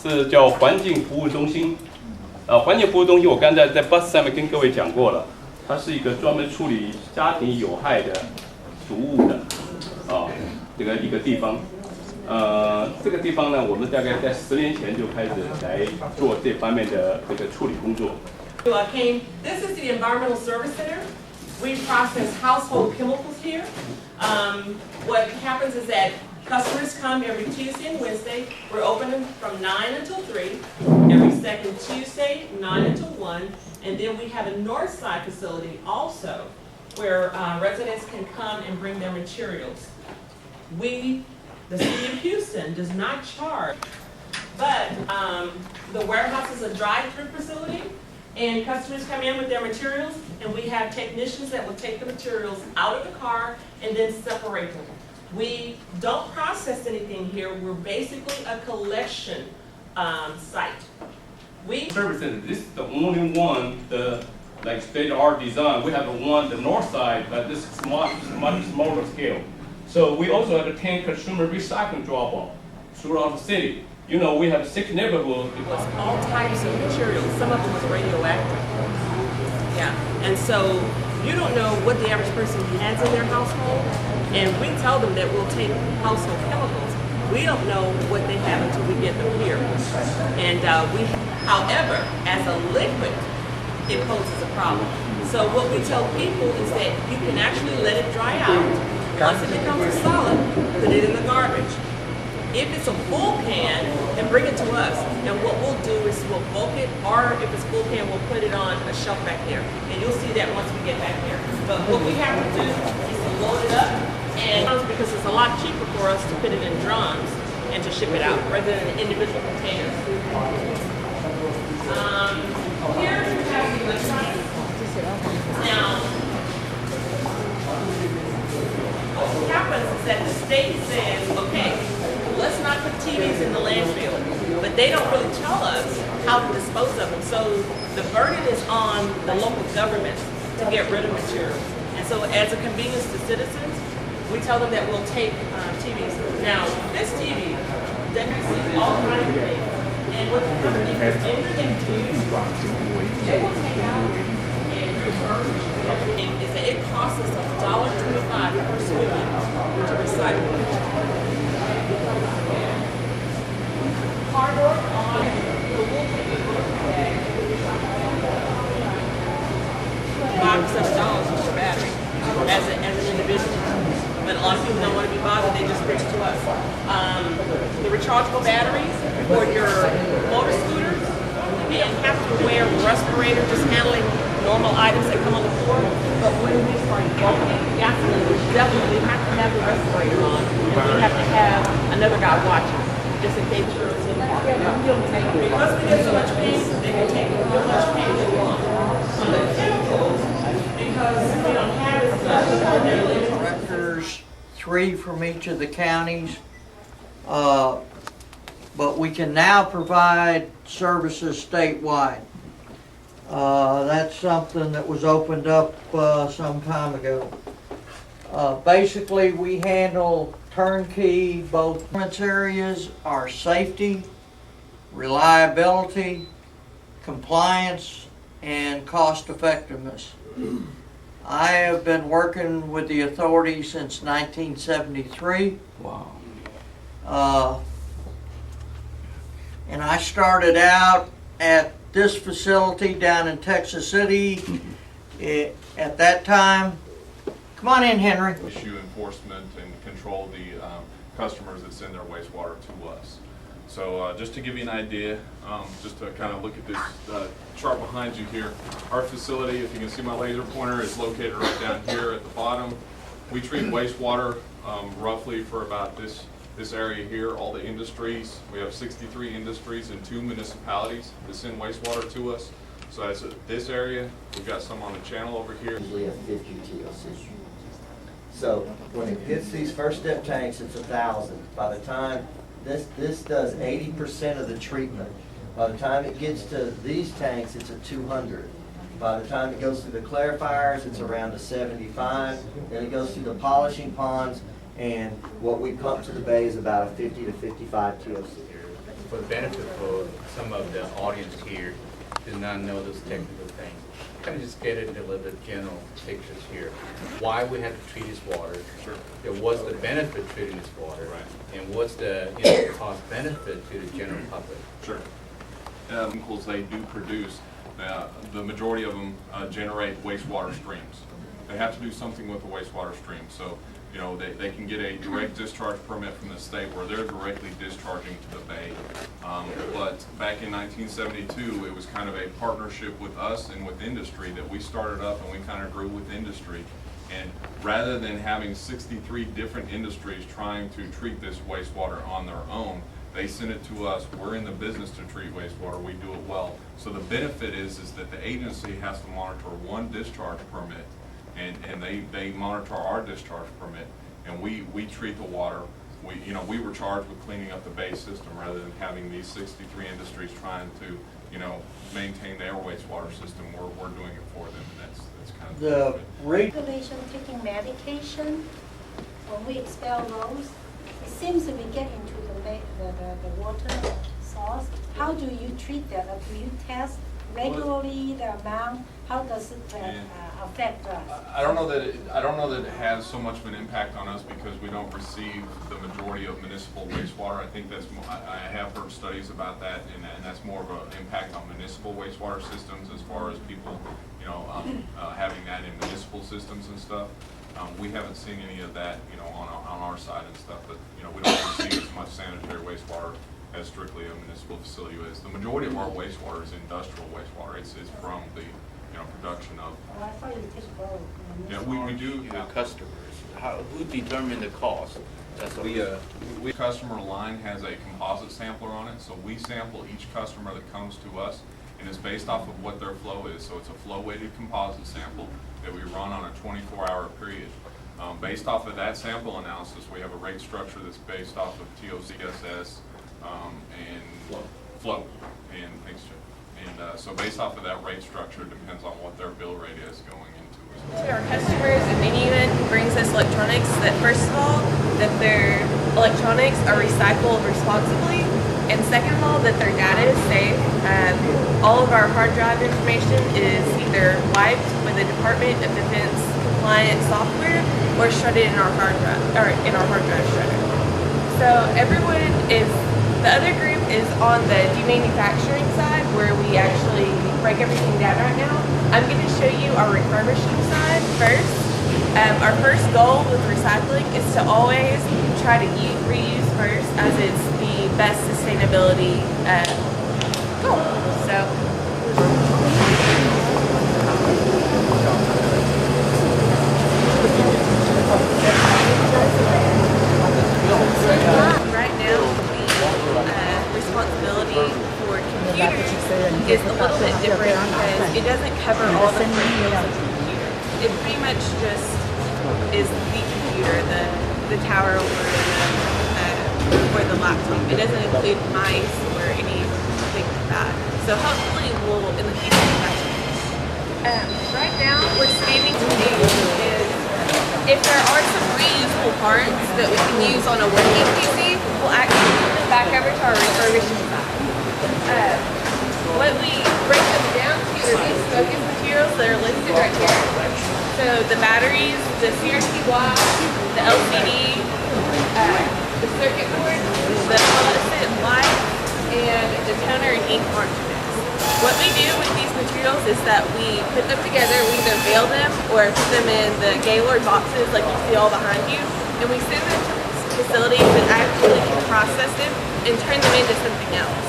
是叫环境服务中心。环境服务中心我刚才在 bus 上面跟各位讲过了，它是一个专门处理家庭有害的毒物的这个一个地方。这个地方呢，我们大概在10年前就开始来做这方面的这个处理工作。This is the Environmental Service Center. We process household chemicals here. What happens is that customers come every Tuesday and Wednesday. We're open from 9 until 3. Every second Tuesday, 9 until 1. And then we have a north side facility also where residents can come and bring their materials. The city of Houston does not charge, but the warehouse is a drive-through facility. And customers come in with their materials, and we have technicians that will take the materials out of the car and then separate them. We don't process anything here. We're basically a collection site. Service center. This is the only one, like state-of-the-art design. We have the north side, but this is much smaller scale. So we also have a 10 consumer recycling drop-off throughout the city. You know, we have 6 neighborhoods. It was all types of materials. Some of them was radioactive. Yeah, and so you don't know what the average person has in their household, and we tell them that we'll take household chemicals. We don't know what they have until we get them here. And however, as a liquid, it poses a problem. So what we tell people is that you can actually let it dry out. Once it becomes a solid, put it in the garbage. If it's a full can, then bring it to us. And what we'll do is we'll bulk it, or if it's full can, we'll put it on a shelf back there. And you'll see that once we get back there. But what we have to do is to load it up, and because it's a lot cheaper for us to put it in drums and to ship it out rather than individual containers. Here we have the electronics. Now, what happens is that the state says, okay, let's not put TVs in the landfill, but they don't really tell us how to dispose of them. So the burden is on the local government to get rid of material. And so as a convenience to citizens, we tell them that we'll take TVs. Now, this TV, that receives all kinds of things. And what the company is interested in, they will take out and refurbish is that it costs us $1.25 per student to recycle. Cardboard on the wool bag. $5 per battery as an individual. But a lot of people don't want to be bothered, they just bring it to us. The rechargeable batteries for your motor scooters, you have to wear a respirator just handling normal items that come on the floor. But when we start bulking gasoline, we definitely have to have the respirator on, and we have to have another guy watching, just in case you're in the park. Because we get so much paint, they can take how much paint they want. On the chemicals, because we don't have as much. Directors, 3 from each of the counties, but we can now provide services statewide. That's something that was opened up some time ago. Basically, we handle turnkey both areas are safety, reliability, compliance, and cost effectiveness. I have been working with the authority since 1973. Wow. And I started out at this facility down in Texas City at that time. Come on in, Henry. Issue enforcement and control the customers that send their wastewater to us. So just to give you an idea, just to kind of look at this chart behind you here, our facility, if you can see my laser pointer, is located right down here at the bottom. We treat wastewater roughly for about this area here, all the industries. We have 63 industries and 2 municipalities that send wastewater to us. So as this area, we've got some on the channel over here. Usually a 50 TLC. So when it hits these first step tanks, it's 1,000. By the time this does 80% of the treatment. By the time it gets to these tanks, it's a 200. By the time it goes through the clarifiers, it's around a 75. Then it goes through the polishing ponds, and what we pump to the bay is about a 50 to 55 TLC. for the benefit for some of the audience here do not know those technical things, kind of just get into a little bit general pictures here. Why we have to treat this water? Sure. What's the benefit treating this water? Right. And what's the cost benefit to the general public? Sure. Chemicals they do produce, the majority of them generate wastewater streams. They have to do something with the wastewater stream. So, you know, they can get a direct discharge permit from the state where they're directly discharging to the bay. But back in 1972, it was kind of a partnership with us and with industry that we started up, and we kind of grew with industry. And rather than having 63 different industries trying to treat this wastewater on their own, they send it to us. We're in the business to treat wastewater. We do it well. So the benefit is that the agency has to monitor one discharge permit, and they monitor our discharge permit, and we treat the water. We were charged with cleaning up the bay system rather than having these 63 industries trying to, maintain their wastewater system. We're doing it for them, and that's kind of The Population taking medication, when we expel those, it seems to be getting to the water source. How do you treat that? Do you test regularly the amount? How does it affect us? I don't know that it has so much of an impact on us because we don't receive the majority of municipal wastewater. I think that's I have heard studies about that, and that's more of an impact on municipal wastewater systems as far as people, having that in municipal systems and stuff. We haven't seen any of that, on our side and stuff. But we don't receive as much sanitary wastewater as strictly a municipal facility is. The majority of our wastewater is industrial wastewater. It's from the production of. Oh, I thought you take both. Yeah, we do. Your customers, who determine the cost? That's what We customer line has a composite sampler on it, so we sample each customer that comes to us, and it's based off of what their flow is. So it's a flow-weighted composite sample that we run on a 24-hour period. Based off of that sample analysis, we have a rate structure that's based off of TOCSS and flow and mixture. And so based off of that rate structure, it depends on what their bill rate is going into it. To our customers, a mini unit brings us electronics that, first of all, that their electronics are recycled responsibly, and second of all, that their data is safe. All of our hard drive information is either wiped with a Department of Defense compliant software or shredded in our hard drive shredder. So the other group is on the demanufacturing side where we actually break everything down right now. I'm going to show you our refurbishing side first. Our first goal with recycling is to always try to reuse first, as it's the best sustainability goal. Right now, the responsibility for computers is a little bit different because it doesn't cover all the peripherals of the computer. It pretty much just is the computer, the tower or the laptop. It doesn't include mice or anything like that. So hopefully we'll in the future do that. Right now, we're standing to do is if there are some reusable parts that we can use on a working PC, we'll actually put them back over to our refurbishing side. What we break them down to are these focus materials that are listed right here. So the batteries, the CRT block, the LCD, the circuit board, the fluorescent light, and the toner and ink cartridges. What we do with these materials is that we put them together, we either bale them or put them in the Gaylord boxes like you see all behind you, and we send them to facilities that actually can process them and turn them into something else.